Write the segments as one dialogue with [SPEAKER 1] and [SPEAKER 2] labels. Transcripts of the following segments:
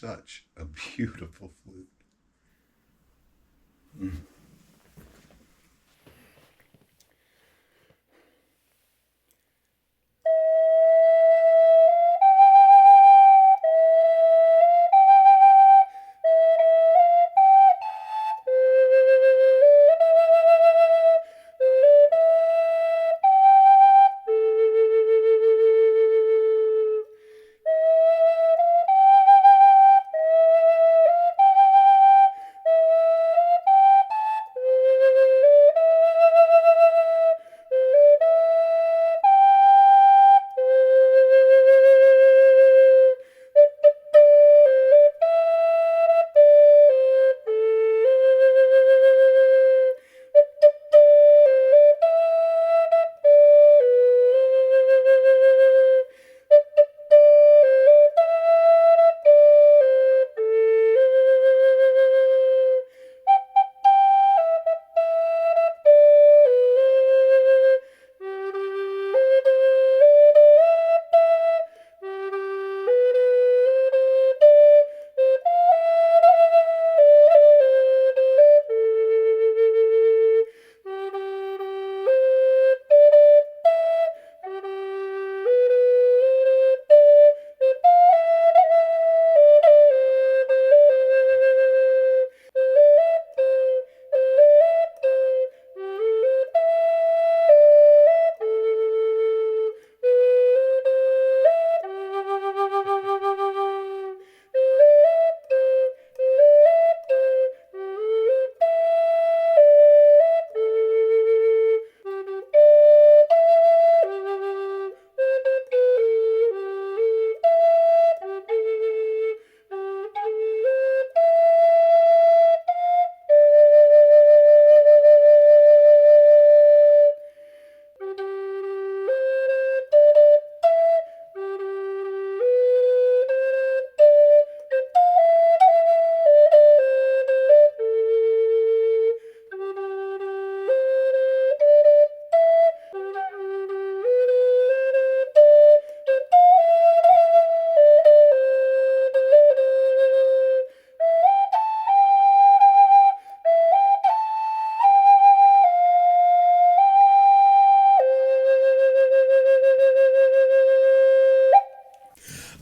[SPEAKER 1] such a beautiful flute. Mm.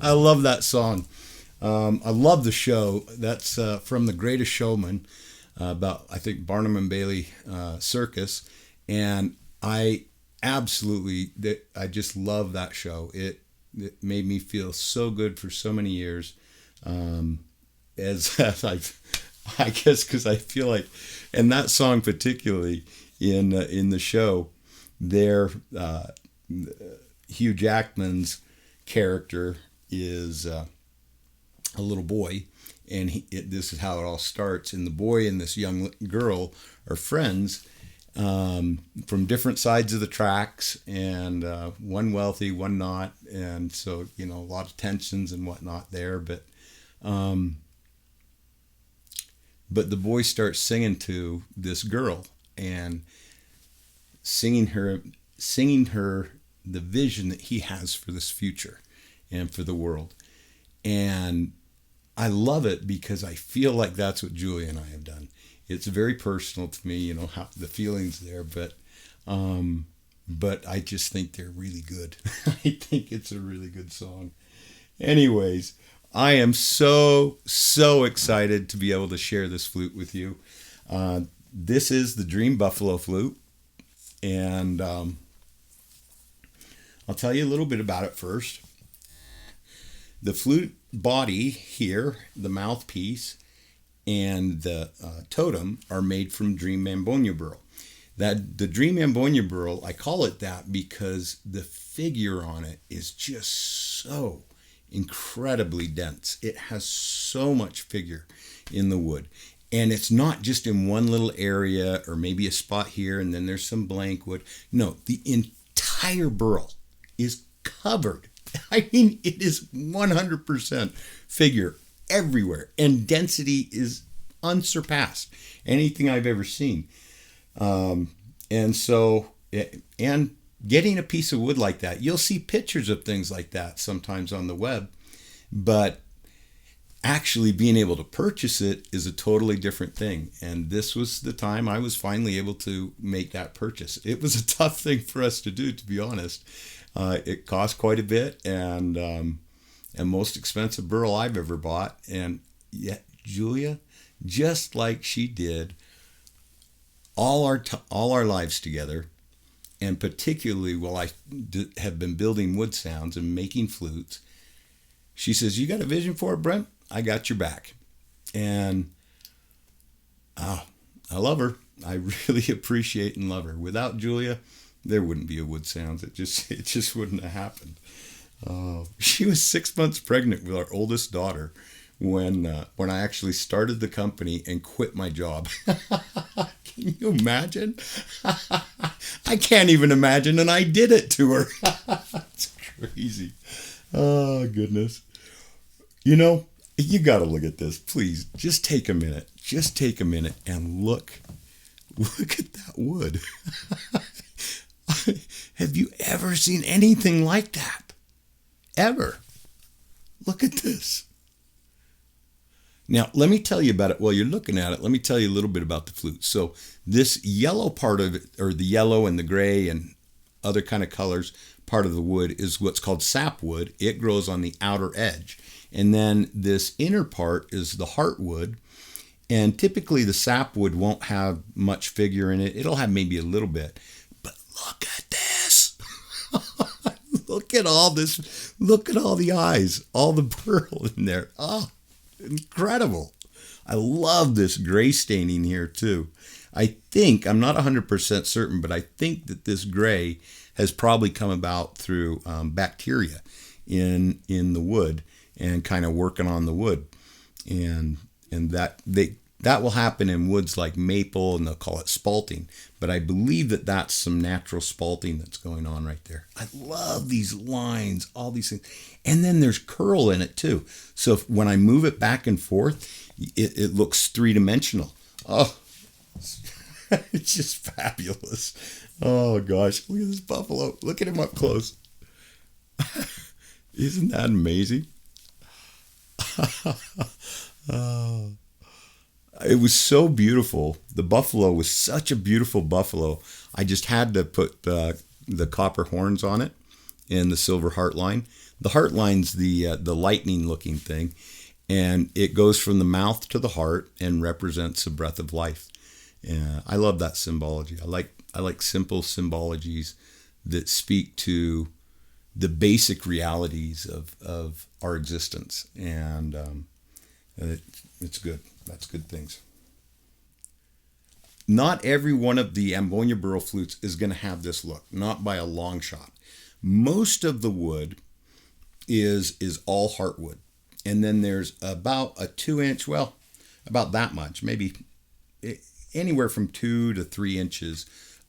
[SPEAKER 1] I love that song. I love the show. That's from The Greatest Showman, about, I think, Barnum and Bailey Circus. And I absolutely, I just love that show. It made me feel so good for so many years. As I guess because I feel like, and that song particularly in the show, there, Hugh Jackman's character is a little boy, and this is how it all starts. And the boy and this young girl are friends, from different sides of the tracks, and one wealthy, one not, and so a lot of tensions and whatnot there. But the boy starts singing to this girl and singing her the vision that he has for this future and for the world. And I love it because I feel like that's what Julia and I have done. It's very personal to me, how the feelings there, but I just think they're really good. I think it's a really good song. Anyways, I am so excited to be able to share this flute with you. This is the Dream Buffalo flute, and I'll tell you a little bit about it first. The flute body here, the mouthpiece, and the totem are made from Dream Amboyna burl. The Dream Amboyna burl, I call it that because the figure on it is just so incredibly dense. It has so much figure in the wood. And it's not just in one little area or maybe a spot here and then there's some blank wood. No, the entire burl is covered. I mean, it is 100% figure everywhere. And density is unsurpassed. Anything I've ever seen. And getting a piece of wood like that, you'll see pictures of things like that sometimes on the web. But actually being able to purchase it is a totally different thing. And this was the time I was finally able to make that purchase. It was a tough thing for us to do, to be honest. It cost quite a bit, and most expensive Burl I've ever bought. And yet Julia, just like she did all our lives together, and particularly while I have been building Woodsounds and making flutes, she says, "You got a vision for it, Brent? I got your back." And I love her. I really appreciate and love her. Without Julia, there wouldn't be a Woodsounds. It just wouldn't have happened. She was 6 months pregnant with our oldest daughter when I actually started the company and quit my job. Can you imagine? I can't even imagine, and I did it to her. It's crazy. Oh, goodness. You know, you got to look at this. Please, just take a minute. Just take a minute and look. Look at that wood. Have you ever seen anything like that? Ever? Look at this. Now, let me tell you about it. While you're looking at it, let me tell you a little bit about the flute. So this yellow part of it, or the yellow and the gray and other kind of colors, part of the wood is what's called sapwood. It grows on the outer edge. And then this inner part is the heartwood. And typically the sapwood won't have much figure in it. It'll have maybe a little bit. But look at this. Look at all this. Look at all the eyes, all the burl in there. Oh, incredible. I love this gray staining here too. I think, I'm not 100% certain, but I think that this gray has probably come about through bacteria in the wood and kind of working on the wood. And that will happen in woods like maple, and they'll call it spalting. But I believe that that's some natural spalting that's going on right there. I love these lines, all these things. And then there's curl in it too. So when I move it back and forth, it looks three-dimensional. Oh, it's just fabulous. Oh gosh, look at this buffalo. Look at him up close. Isn't that amazing? Oh. It was so beautiful. The buffalo was such a beautiful buffalo. I just had to put the copper horns on it and the silver heart line. The heart line's the lightning looking thing, and it goes from the mouth to the heart and represents the breath of life. I love that symbology. I like simple symbologies that speak to the basic realities of our existence, and it's good. That's good things. Not every one of the Amboyna Burl flutes is going to have this look, not by a long shot. Most of the wood is all heartwood, and then there's about a 2-inch, well, about that much, maybe anywhere from 2 to 3 inches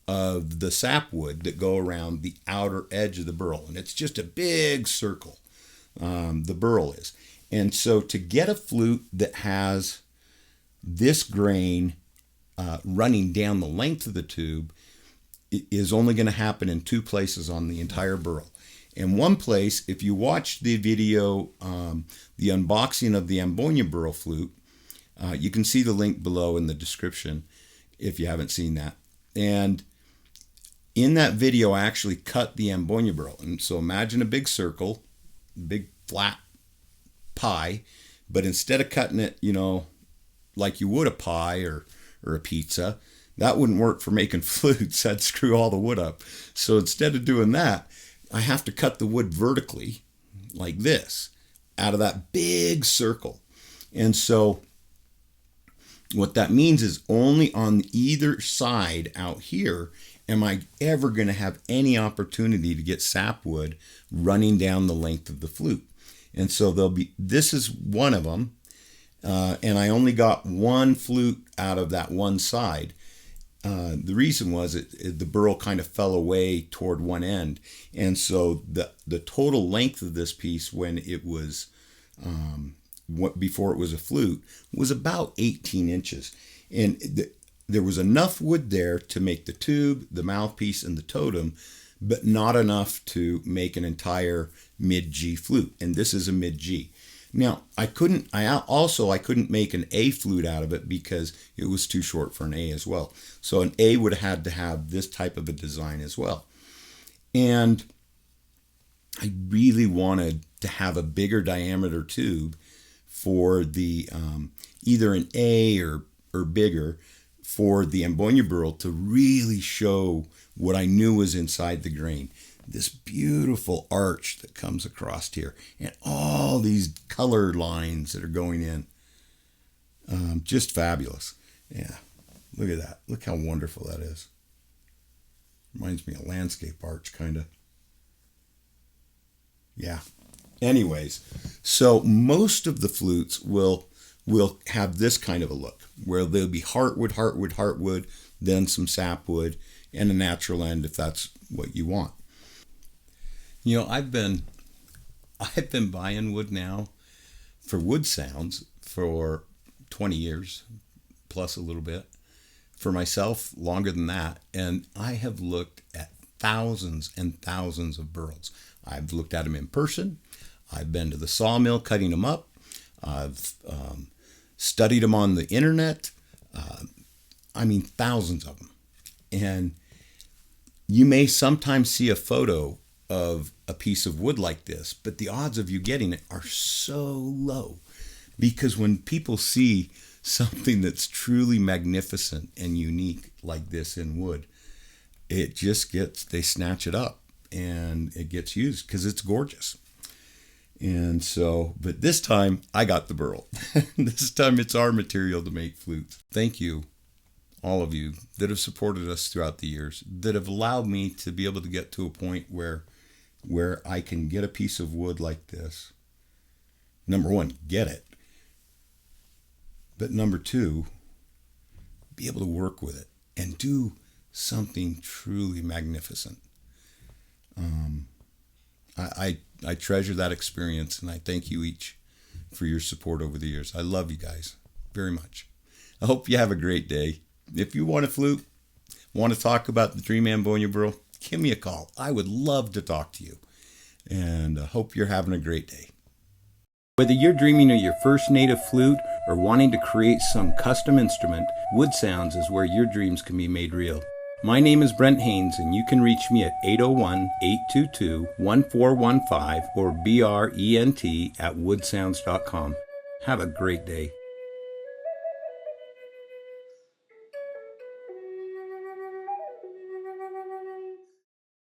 [SPEAKER 1] of the sapwood that go around the outer edge of the burl, and it's just a big circle. The burl is, and so to get a flute that has this grain running down the length of the tube is only going to happen in 2 places on the entire burl. In one place, if you watch the video, the unboxing of the Amboyna Burl flute, you can see the link below in the description if you haven't seen that. And in that video, I actually cut the Amboyna Burl. And so imagine a big circle, big flat pie, but instead of cutting it, like you would a pie or a pizza, that wouldn't work for making flutes. That'd screw all the wood up. So instead of doing that, I have to cut the wood vertically like this out of that big circle. And so what that means is only on either side out here am I ever going to have any opportunity to get sapwood running down the length of the flute. And so this is one of them. And I only got one flute out of that one side. The reason was the burl kind of fell away toward one end. And so the total length of this piece when it was, before it was a flute, was about 18 inches. And there was enough wood there to make the tube, the mouthpiece, and the totem, but not enough to make an entire mid-G flute. And this is a mid-G. Now, I couldn't make an A flute out of it because it was too short for an A as well. So an A would have had to have this type of a design as well. And I really wanted to have a bigger diameter tube for the either an A or bigger for the Amboyna Burl to really show what I knew was inside the grain. This beautiful arch that comes across here and all these color lines that are going in. Just fabulous. Yeah, look at that. Look how wonderful that is. Reminds me of landscape arch, kind of. Yeah. Anyways, so most of the flutes will have this kind of a look, where there'll be heartwood, heartwood, heartwood, then some sapwood, and a natural end if that's what you want. You know, I've been buying wood now for Woodsounds for 20 years, plus a little bit. For myself, longer than that. And I have looked at thousands and thousands of burls. I've looked at them in person. I've been to the sawmill cutting them up. I've studied them on the internet. Thousands of them. And you may sometimes see a photo of a piece of wood like this, but the odds of you getting it are so low, because when people see something that's truly magnificent and unique like this in wood, it just they snatch it up and it gets used because it's gorgeous. And so, but this time I got the Burl. This time it's our material to make flutes. Thank you, all of you that have supported us throughout the years, that have allowed me to be able to get to a point where I can get a piece of wood like this. Number one, get it. But number two, be able to work with it and do something truly magnificent. I treasure that experience, and I thank you each for your support over the years. I love you guys very much. I hope you have a great day. If you want a flute, want to talk about the Dream Amboyna Burl, give me a call. I would love to talk to you. And I hope you're having a great day. Whether you're dreaming of your first native flute or wanting to create some custom instrument, Woodsounds is where your dreams can be made real. My name is Brent Haynes, and you can reach me at 801-822-1415 or brent@woodsounds.com. Have a great day.